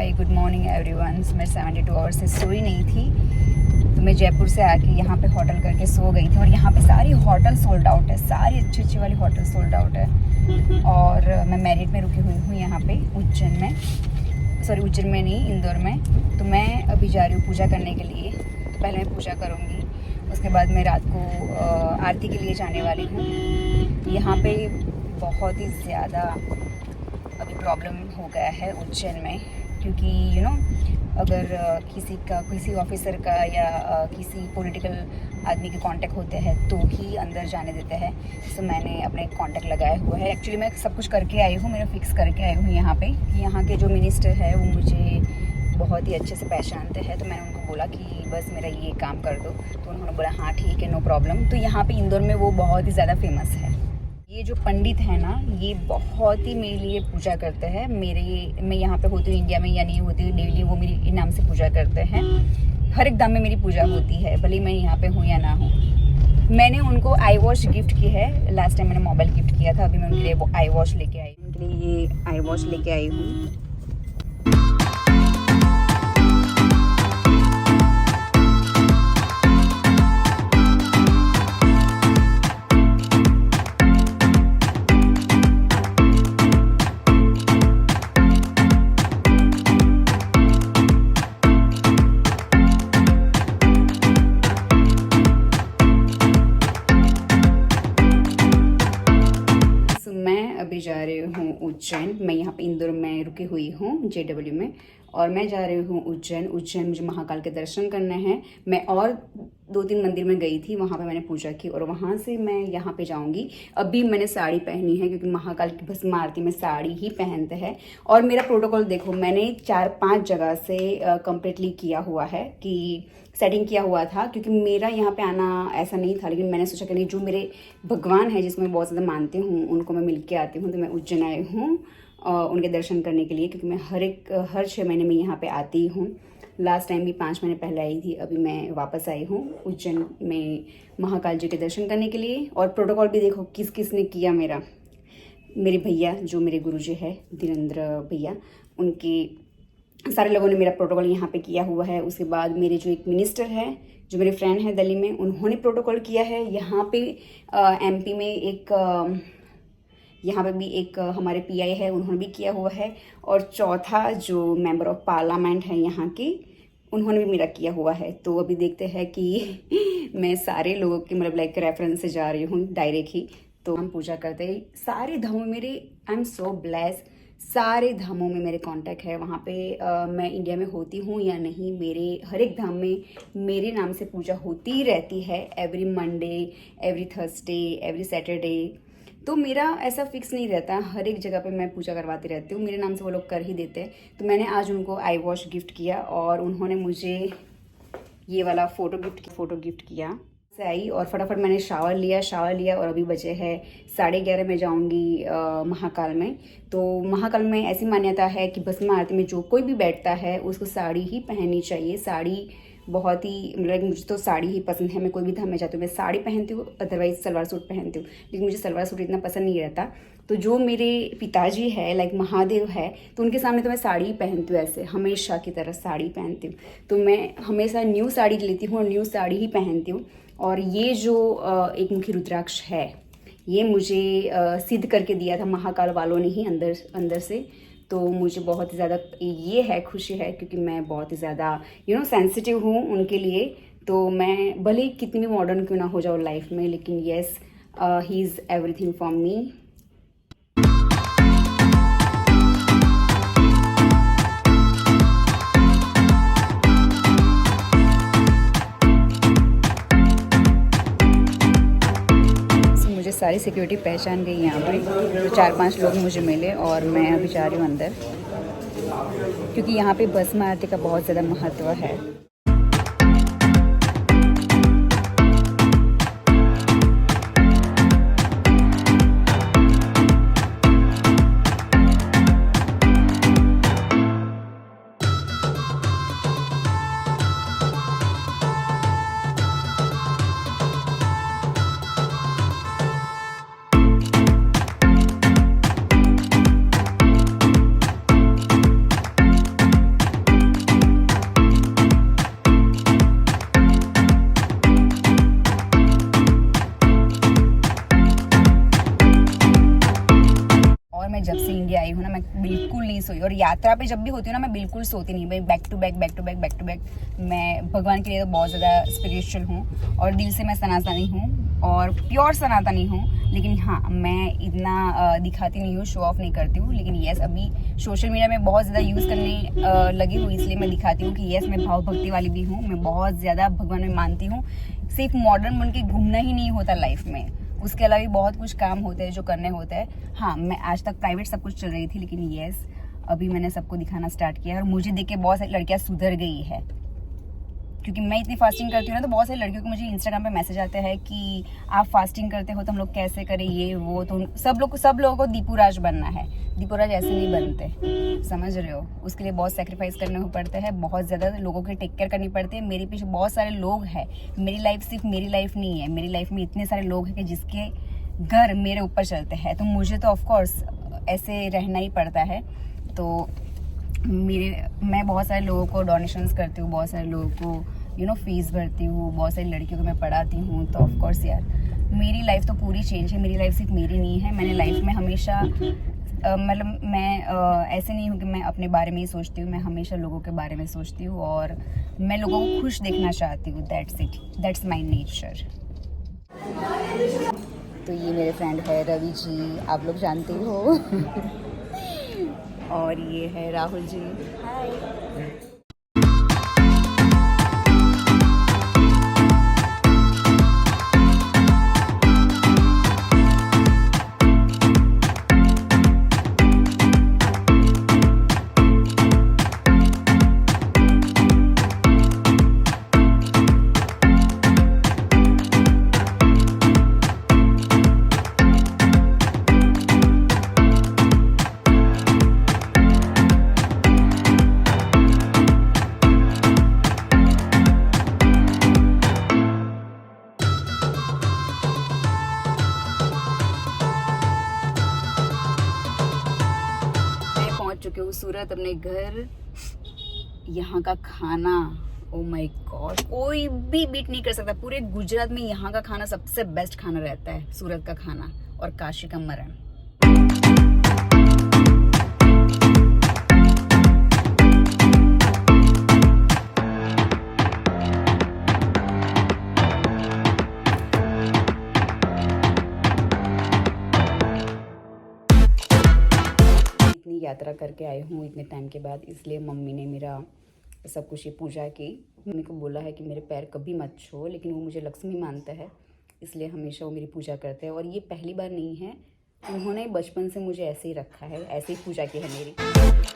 Hi good morning everyone. मैं 72 hours से सोई नहीं थी, तो मैं जयपुर से आके यहाँ पे होटल करके सो गई थी। और यहाँ पे सारी होटल सोल्ड आउट है, सारी अच्छी अच्छी वाली होटल सोल्ड आउट है। और मैं मैरिट में रुकी हुई हूँ यहाँ पे उज्जैन में, सॉरी उज्जैन में नहीं, इंदौर में। तो मैं अभी जा रही हूँ पूजा करने के लिए। तो पहले मैं पूजा करूँगी, उसके बाद मैं रात को आरती के लिए जाने वाली हूँ। यहाँ पे बहुत ही ज़्यादा अभी प्रॉब्लम हो गया है उज्जैन में, क्योंकि अगर किसी ऑफिसर का या किसी पॉलिटिकल आदमी के कांटेक्ट होते हैं तो ही अंदर जाने देते हैं। तो मैंने अपने कांटेक्ट लगाया हुआ है। एक्चुअली मैं सब कुछ करके आई हूँ, मेरा फिक्स करके आई हूँ यहाँ पे कि यहाँ के जो मिनिस्टर है वो मुझे बहुत ही अच्छे से पहचानते हैं। तो मैंने उनको बोला कि बस मेरा ये काम कर दो, तो उन्होंने बोला हाँ ठीक है, नो प्रॉब्लम। तो यहाँ पे इंदौर में वो बहुत ही ज़्यादा फेमस है। ये जो पंडित है ना, ये बहुत ही मेरे लिए पूजा करते हैं। मैं यहाँ पे होती हूँ इंडिया में या नहीं होती हूँ, डेली वो मेरे नाम से पूजा करते हैं। हर एक दाम में मेरी पूजा होती है, भले मैं यहाँ पे हूँ या ना हूँ। मैंने उनको आई वॉश गिफ्ट की है। लास्ट टाइम मैंने मोबाइल गिफ्ट किया था, अभी मैं उनके लिए वो आई वॉश लेके आई, उनके लिए ये आई वॉश लेके आई हूँ। अभी जा रही हूँ उज्जैन। मैं यहाँ पे इंदौर में रुकी हुई हूँ JW में, और मैं जा रही हूँ उज्जैन। मुझे महाकाल के दर्शन करने हैं। मैं और 2-3 मंदिर में गई थी, वहाँ पे मैंने पूजा की, और वहाँ से मैं यहाँ पे जाऊँगी। अभी मैंने साड़ी पहनी है, क्योंकि महाकाल की भस्म आरती में साड़ी ही पहनते हैं। और मेरा प्रोटोकॉल देखो, मैंने 4-5 जगह से कम्प्लीटली किया हुआ है, कि सेटिंग किया हुआ था, क्योंकि मेरा यहाँ पे आना ऐसा नहीं था। लेकिन मैंने सोचा कि नहीं, जो मेरे भगवान है जिसमें मैं बहुत ज़्यादा मानती हूँ, उनको मैं मिल के आती हूँ। तो मैं उज्जैन आई हूँ उनके दर्शन करने के लिए, क्योंकि मैं हर 6 महीने में यहाँ पे आती हूँ। लास्ट टाइम भी 5 महीने पहले आई थी, अभी मैं वापस आई हूँ उज्जैन में महाकाल जी के दर्शन करने के लिए। और प्रोटोकॉल भी देखो किस किस ने किया। मेरे भैया, जो मेरे गुरुजी है धीरेन्द्र भैया, उनके सारे लोगों ने मेरा प्रोटोकॉल यहाँ पे किया हुआ है। उसके बाद मेरे जो एक मिनिस्टर है, जो मेरे फ्रेंड हैं दिल्ली में, उन्होंने प्रोटोकॉल किया है। यहाँ पे MP में यहाँ पे भी एक हमारे PI है, उन्होंने भी किया हुआ है। और चौथा जो मेंबर ऑफ पार्लियामेंट है यहाँ की, उन्होंने भी मेरा किया हुआ है। तो अभी देखते हैं कि मैं सारे लोगों के लाइक रेफरेंस से जा रही हूँ डायरेक्ट ही। तो हम पूजा करते हैं सारे धामों में। मेरे आई एम सो ब्लेस्ड, सारे धामों में मेरे कांटेक्ट है। वहाँ पे मैं इंडिया में होती हूँ या नहीं, मेरे हर एक धाम में मेरे नाम से पूजा होती ही रहती है। Every Monday, every Thursday, every Saturday. तो मेरा ऐसा फिक्स नहीं रहता, हर एक जगह पे मैं पूजा करवाती रहती हूँ। मेरे नाम से वो लोग कर ही देते हैं। तो मैंने आज उनको आई वॉश गिफ्ट किया, और उन्होंने मुझे ये वाला फ़ोटो गिफ्ट किया। से आई और फटाफट मैंने शावर लिया और अभी बजे है 11:30। मैं जाऊंगी महाकाल में। तो महाकाल में ऐसी मान्यता है कि भस्म आरती में जो कोई भी बैठता है उसको साड़ी ही पहननी चाहिए। साड़ी बहुत ही मुझे तो साड़ी ही पसंद है। मैं कोई भी धाम में जाती हूँ मैं साड़ी पहनती हूँ, अदरवाइज सलवार सूट पहनती हूँ। लेकिन मुझे सलवार सूट इतना पसंद नहीं रहता। तो जो मेरे पिताजी है लाइक महादेव है, तो उनके सामने तो मैं साड़ी ही पहनती हूँ, ऐसे हमेशा की तरह साड़ी पहनती हूँ। तो मैं हमेशा न्यू साड़ी लेती हूँ और न्यू साड़ी ही पहनती हूँ। और ये जो एक मुखी रुद्राक्ष है, ये मुझे सिद्ध करके दिया था महाकाल वालों ने ही अंदर से। तो मुझे बहुत ही ज़्यादा ये है, खुशी है, क्योंकि मैं बहुत ही ज़्यादा सेंसिटिव हूँ उनके लिए। तो मैं भले ही कितनी भी मॉडर्न क्यों ना हो जाओ लाइफ में, लेकिन yes, he is everything for me. सारी सिक्योरिटी पहचान गई यहाँ पर। तो 4-5 लोग मुझे मिले और मैं अभी जा रही हूँ अंदर, क्योंकि यहाँ पे भस्म आरती का बहुत ज़्यादा महत्व है। सोई। और यात्रा पे जब भी होती हूँ ना, मैं बिल्कुल सोती नहीं भाई, back to back back to back back to back. मैं भगवान के लिए तो बहुत ज़्यादा स्पिरिचुअल हूँ और दिल से मैं सनातनी हूँ और प्योर सनातनी हूँ। लेकिन हाँ, मैं इतना दिखाती नहीं हूँ, शो ऑफ नहीं करती हूँ। लेकिन येस, अभी सोशल मीडिया में बहुत ज़्यादा यूज़ करने लगी हूँ, इसलिए मैं दिखाती हूँ कि येस, मैं भाव भक्ति वाली भी हूँ। मैं बहुत ज़्यादा भगवान में मानती हूँ। सिर्फ मॉडर्न बन के घूमना ही नहीं होता लाइफ में, उसके अलावा भी बहुत कुछ काम होते हैं जो करने होते हैं। हाँ, मैं आज तक प्राइवेट सब कुछ चल रही थी, लेकिन येस, अभी मैंने सबको दिखाना स्टार्ट किया है। और मुझे देख के बहुत सारी लड़कियां सुधर गई है, क्योंकि मैं इतनी फास्टिंग करती हूँ ना, तो बहुत सारी लड़कियों को मुझे इंस्टाग्राम पे मैसेज आते हैं कि आप फास्टिंग करते हो तो हम लोग कैसे करें ये वो। तो सब लोगों को दीपू राज बनना है। दीपू राज ऐसे नहीं बनते, समझ रहे हो। उसके लिए बहुत सेक्रीफाइस करने को पड़ते हैं, बहुत ज़्यादा लोगों की टेक केयर करनी पड़ती है। मेरे पीछे बहुत सारे लोग हैं। मेरी लाइफ सिर्फ मेरी लाइफ नहीं है, मेरी लाइफ में इतने सारे लोग हैं कि जिसके घर मेरे ऊपर चलते हैं। तो मुझे तो ऑफकोर्स ऐसे रहना ही पड़ता है। तो मैं बहुत सारे लोगों को डोनेशंस करती हूँ, बहुत सारे लोगों को फीस भरती हूँ, बहुत सारी लड़कियों को मैं पढ़ाती हूँ। तो ऑफकोर्स यार, मेरी लाइफ तो पूरी चेंज है। मेरी लाइफ सिर्फ मेरी नहीं है। मैंने लाइफ में हमेशा मतलब मैं ऐसे नहीं हूँ कि मैं अपने बारे में ही सोचती हूँ, मैं हमेशा लोगों के बारे में सोचती हूँ और मैं लोगों को खुश देखना चाहती हूँ। That's it, that's my nature. तो ये मेरे फ्रेंड है रवि जी, आप लोग जानते हो। और ये है राहुल जी। हाय। चुके हूँ सूरत, अपने घर। यहाँ का खाना, ओ माय गॉड, कोई भी बीट नहीं कर सकता। पूरे गुजरात में यहाँ का खाना सबसे बेस्ट खाना रहता है, सूरत का खाना और काशी का मरण। यात्रा करके आई हूँ इतने टाइम के बाद, इसलिए मम्मी ने मेरा सब कुछ ये पूजा की। मम्मी को बोला है कि मेरे पैर कभी मत छू, लेकिन वो मुझे लक्ष्मी मानता है, इसलिए हमेशा वो मेरी पूजा करते हैं। और ये पहली बार नहीं है, उन्होंने बचपन से मुझे ऐसे ही रखा है, ऐसे ही पूजा की है मेरी।